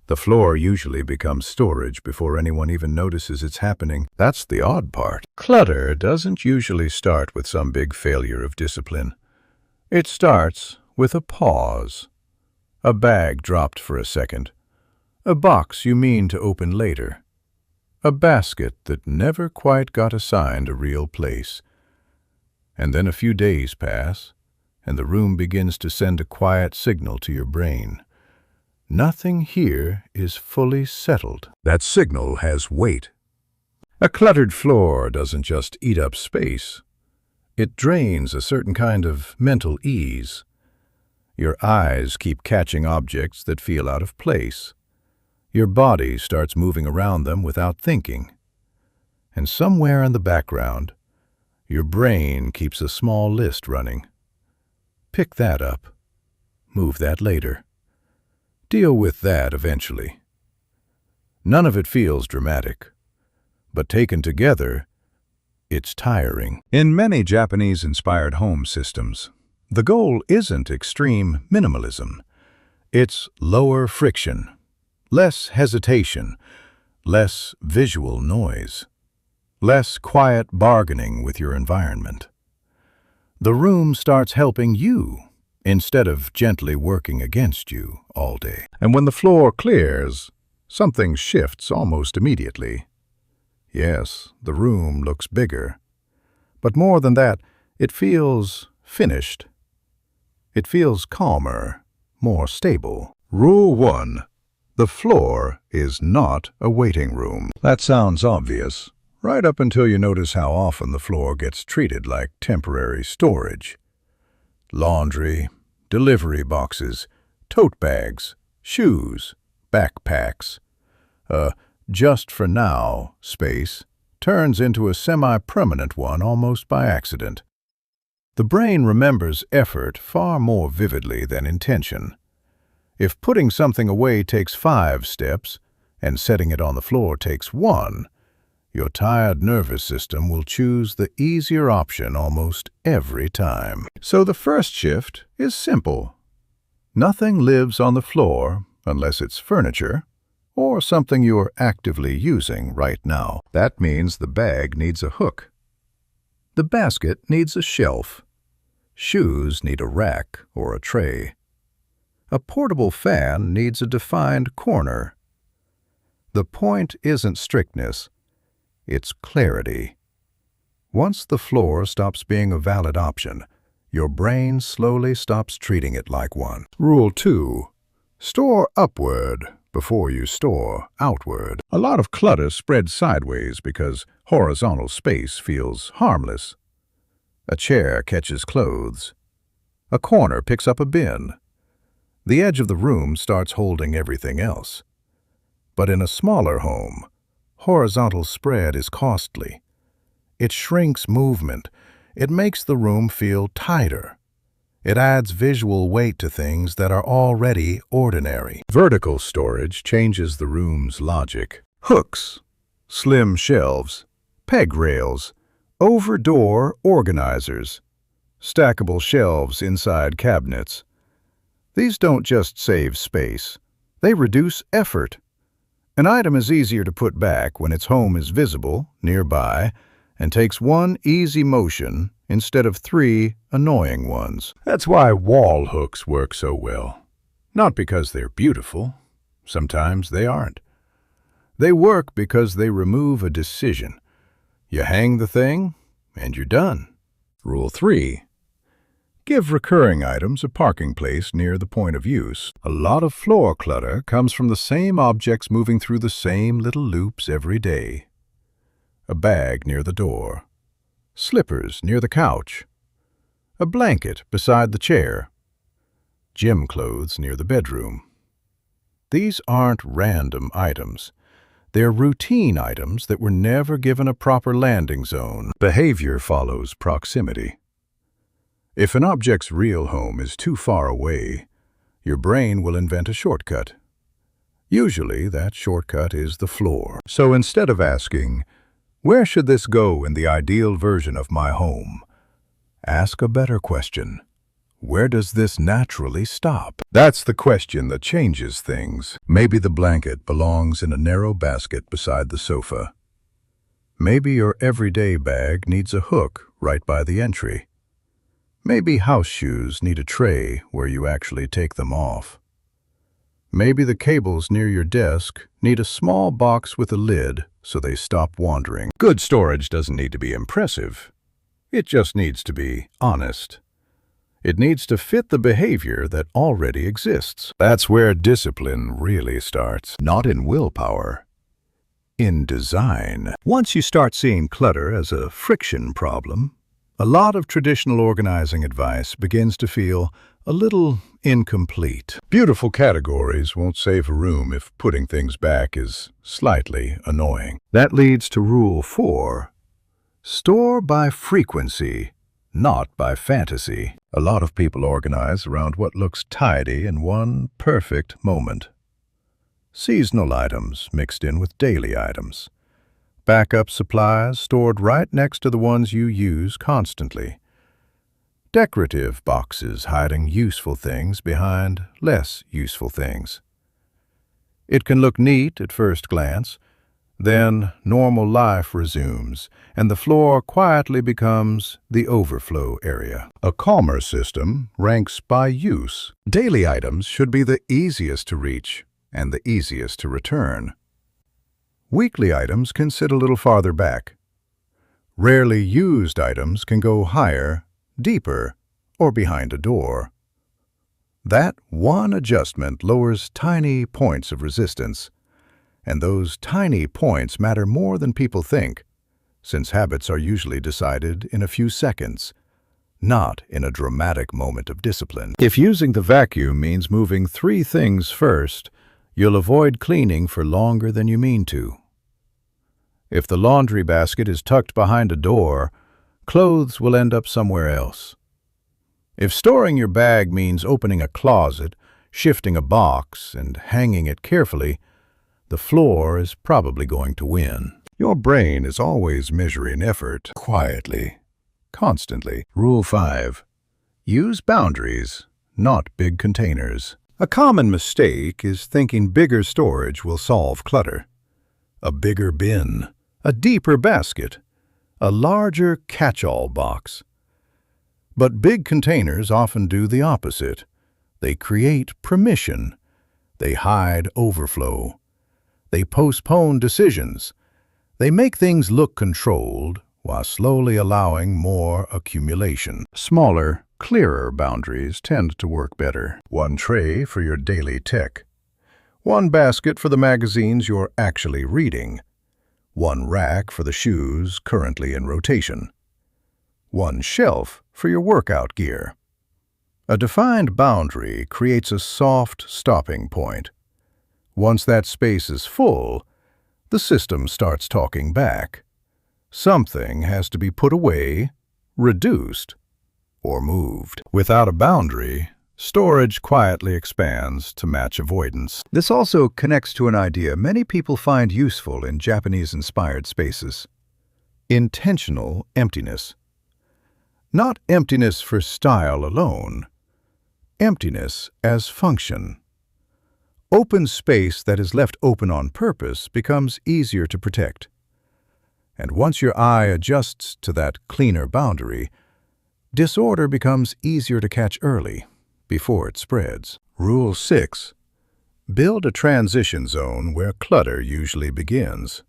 The floor usually becomes storage before anyone even notices it's happening. That's the odd part. Clutter doesn't usually start with some big failure of discipline. It starts with a pause. A bag dropped for a second. A box you mean to open later. A basket that never quite got assigned a real place. And then a few days pass, and the room begins to send a quiet signal to your brain. Nothing here is fully settled. That signal has weight. A cluttered floor doesn't just eat up space. It drains a certain kind of mental ease. Your eyes keep catching objects that feel out of place. Your body starts moving around them without thinking. And somewhere in the background, your brain keeps a small list running. Pick that up. Move that later. Deal with that eventually. None of it feels dramatic, but taken together, it's tiring. In many Japanese-inspired home systems, the goal isn't extreme minimalism. It's lower friction, less hesitation, less visual noise, less quiet bargaining with your environment. The room starts helping you instead of gently working against you all day. And when the floor clears, something shifts almost immediately. Yes, the room looks bigger. But more than that, it feels finished. It feels calmer, more stable. Rule 1. The floor is not a waiting room. That sounds obvious, right up until you notice how often the floor gets treated like temporary storage. Laundry, delivery boxes, tote bags, shoes, backpacks. Just for now space turns into a semi-permanent one almost by accident. The brain remembers effort far more vividly than intention. If putting something away takes 5 steps and setting it on the floor takes 1, your tired nervous system will choose the easier option almost every time. So the first shift is simple. Nothing lives on the floor unless it's furniture or something you're actively using right now. That means the bag needs a hook. The basket needs a shelf. Shoes need a rack or a tray. A portable fan needs a defined corner. The point isn't strictness. It's clarity. Once the floor stops being a valid option, your brain slowly stops treating it like one. Rule 2. Store upward before you store outward. A lot of clutter spreads sideways because horizontal space feels harmless. A chair catches clothes. A corner picks up a bin. The edge of the room starts holding everything else. But in a smaller home, horizontal spread is costly. It shrinks movement. It makes the room feel tighter. It adds visual weight to things that are already ordinary. Vertical storage changes the room's logic. Hooks, slim shelves, peg rails, over-door organizers, stackable shelves inside cabinets. These don't just save space. They reduce effort. An item is easier to put back when its home is visible, nearby, and takes one easy motion instead of 3 annoying ones. That's why wall hooks work so well. Not because they're beautiful. Sometimes they aren't. They work because they remove a decision. You hang the thing, and you're done. Rule 3. Give recurring items a parking place near the point of use. A lot of floor clutter comes from the same objects moving through the same little loops every day. A bag near the door. Slippers near the couch. A blanket beside the chair. Gym clothes near the bedroom. These aren't random items. They're routine items that were never given a proper landing zone. Behavior follows proximity. If an object's real home is too far away, your brain will invent a shortcut. Usually, that shortcut is the floor. So instead of asking, "Where should this go in the ideal version of my home?" ask a better question. Where does this naturally stop? That's the question that changes things. Maybe the blanket belongs in a narrow basket beside the sofa. Maybe your everyday bag needs a hook right by the entry. Maybe house shoes need a tray where you actually take them off. Maybe the cables near your desk need a small box with a lid so they stop wandering. Good storage doesn't need to be impressive. It just needs to be honest. It needs to fit the behavior that already exists. That's where discipline really starts, not in willpower, in design. Once you start seeing clutter as a friction problem, a lot of traditional organizing advice begins to feel a little incomplete. Beautiful categories won't save a room if putting things back is slightly annoying. That leads to Rule 4. Store by frequency, not by fantasy. A lot of people organize around what looks tidy in one perfect moment. Seasonal items mixed in with daily items. Backup supplies stored right next to the ones you use constantly. Decorative boxes hiding useful things behind less useful things. It can look neat at first glance. Then normal life resumes, and the floor quietly becomes the overflow area. A calmer system ranks by use. Daily items should be the easiest to reach and the easiest to return. Weekly items can sit a little farther back. Rarely used items can go higher, deeper, or behind a door. That one adjustment lowers tiny points of resistance. And those tiny points matter more than people think, since habits are usually decided in a few seconds, not in a dramatic moment of discipline. If using the vacuum means moving 3 things first, you'll avoid cleaning for longer than you mean to. If the laundry basket is tucked behind a door, clothes will end up somewhere else. If storing your bag means opening a closet, shifting a box, and hanging it carefully, the floor is probably going to win. Your brain is always measuring effort quietly, constantly. Rule 5. Use boundaries, not big containers. A common mistake is thinking bigger storage will solve clutter. A bigger bin, a deeper basket, a larger catch-all box. But big containers often do the opposite. They create permission. They hide overflow. They postpone decisions. They make things look controlled while slowly allowing more accumulation. Smaller, clearer boundaries tend to work better. One tray for your daily tech. One basket for the magazines you're actually reading. One rack for the shoes currently in rotation. One shelf for your workout gear. A defined boundary creates a soft stopping point. Once that space is full, the system starts talking back. Something has to be put away, reduced, or moved. Without a boundary, storage quietly expands to match avoidance. This also connects to an idea many people find useful in Japanese-inspired spaces: intentional emptiness. Not emptiness for style alone, emptiness as function. Open space that is left open on purpose becomes easier to protect. And once your eye adjusts to that cleaner boundary, disorder becomes easier to catch early, before it spreads. Rule 6. Build a transition zone where clutter usually begins.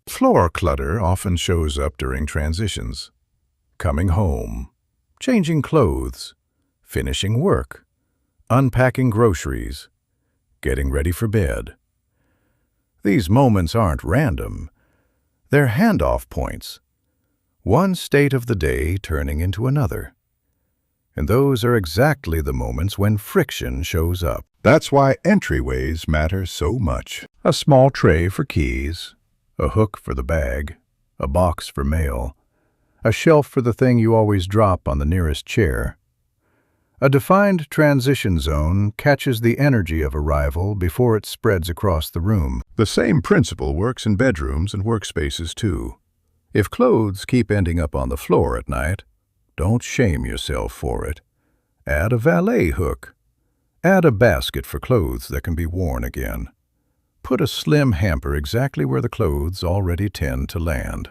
Floor clutter often shows up during transitions. Coming home, changing clothes, finishing work, unpacking groceries, getting ready for bed. These moments aren't random. They're handoff points. One state of the day turning into another. And those are exactly the moments when friction shows up. That's why entryways matter so much. A small tray for keys, a hook for the bag, a box for mail, a shelf for the thing you always drop on the nearest chair. A defined transition zone catches the energy of arrival before it spreads across the room. The same principle works in bedrooms and workspaces too. If clothes keep ending up on the floor at night, Don't shame yourself for it. Add a valet hook. Add a basket for clothes that can be worn again. Put a slim hamper exactly where the clothes already tend to land.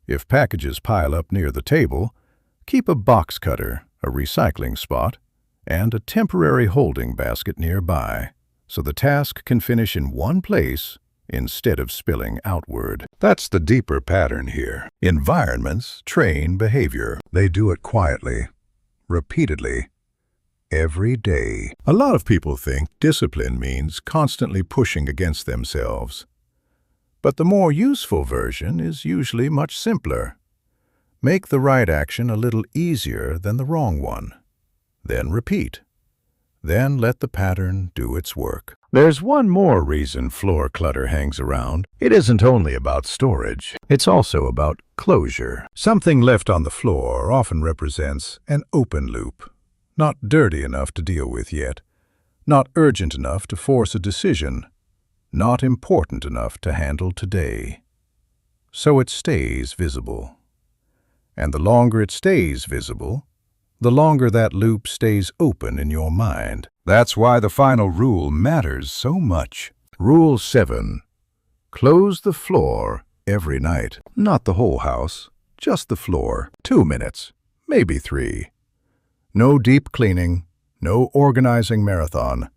If packages pile up near the table, keep a box cutter, a recycling spot, and a temporary holding basket nearby, so the task can finish in one place instead of spilling outward. That's the deeper pattern here. Environments train behavior. They do it quietly, repeatedly, every day. A lot of people think discipline means constantly pushing against themselves. But the more useful version is usually much simpler. Make the right action a little easier than the wrong one. Then repeat. Then let the pattern do its work. There's one more reason floor clutter hangs around. It isn't only about storage. It's also about closure. Something left on the floor often represents an open loop. Not dirty enough to deal with yet. Not urgent enough to force a decision. Not important enough to handle today. So it stays visible. And the longer it stays visible, the longer that loop stays open in your mind. That's why the final rule matters so much. Rule 7. Close the floor every night. Not the whole house, just the floor. 2 minutes, maybe 3. No deep cleaning, no organizing marathon.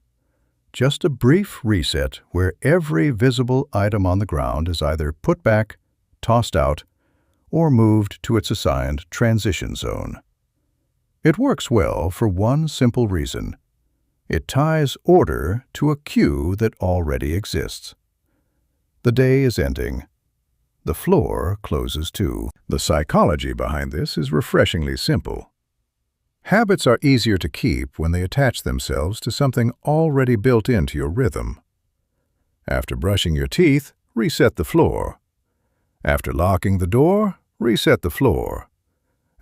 Just a brief reset where every visible item on the ground is either put back, tossed out, or moved to its assigned transition zone. It works well for one simple reason. It ties order to a cue that already exists. The day is ending. The floor closes too. The psychology behind this is refreshingly simple. Habits are easier to keep when they attach themselves to something already built into your rhythm. After brushing your teeth, reset the floor. After locking the door, reset the floor.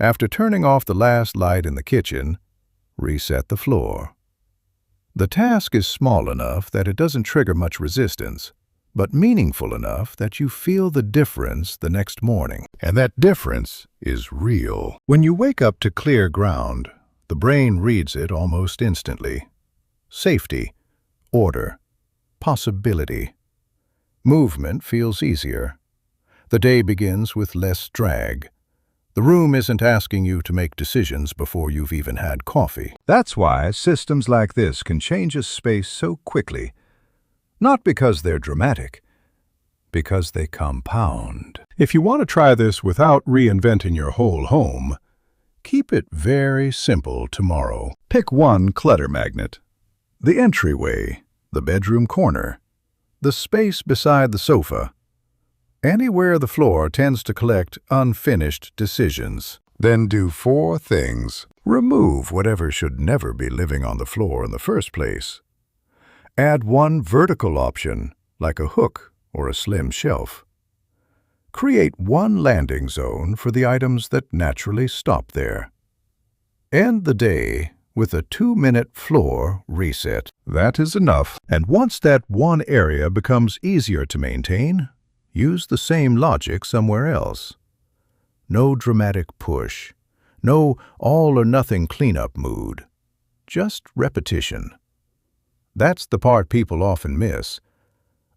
After turning off the last light in the kitchen, reset the floor. The task is small enough that it doesn't trigger much resistance, but meaningful enough that you feel the difference the next morning. And that difference is real. When you wake up to clear ground, the brain reads it almost instantly. Safety, order, possibility. Movement feels easier. The day begins with less drag. The room isn't asking you to make decisions before you've even had coffee. That's why systems like this can change a space so quickly. Not because they're dramatic, because they compound. If you want to try this without reinventing your whole home, keep it very simple tomorrow. Pick one clutter magnet. The entryway, the bedroom corner, the space beside the sofa. Anywhere the floor tends to collect unfinished decisions. Then do 4 things. Remove whatever should never be living on the floor in the first place. Add one vertical option, like a hook or a slim shelf. Create one landing zone for the items that naturally stop there. End the day with a 2-minute floor reset. That is enough. And once that one area becomes easier to maintain, use the same logic somewhere else. No dramatic push. No all-or-nothing cleanup mood. Just repetition. That's the part people often miss.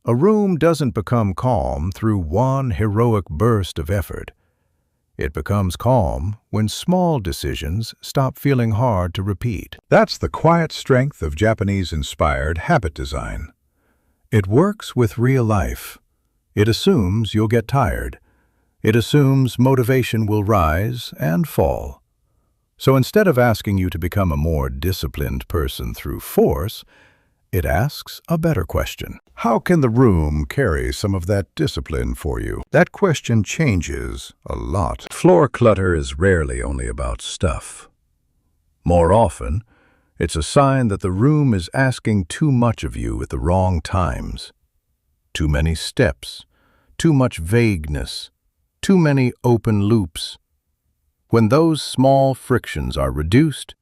A room doesn't become calm through one heroic burst of effort. It becomes calm when small decisions stop feeling hard to repeat. That's the quiet strength of Japanese-inspired habit design. It works with real life. It assumes you'll get tired. It assumes motivation will rise and fall. So instead of asking you to become a more disciplined person through force, it asks a better question. How can the room carry some of that discipline for you? That question changes a lot. Floor clutter is rarely only about stuff. More often, it's a sign that the room is asking too much of you at the wrong times. Too many steps, too much vagueness, too many open loops. When those small frictions are reduced,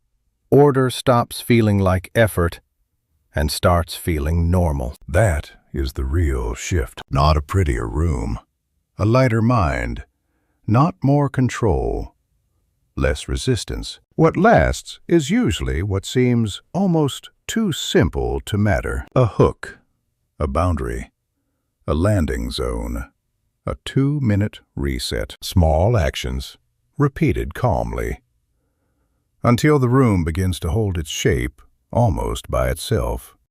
order stops feeling like effort and starts feeling normal. That is the real shift. Not a prettier room, a lighter mind, not more control, less resistance. What lasts is usually what seems almost too simple to matter. A hook, a boundary, a landing zone, a 2-minute reset. Small actions, repeated calmly, until the room begins to hold its shape almost by itself.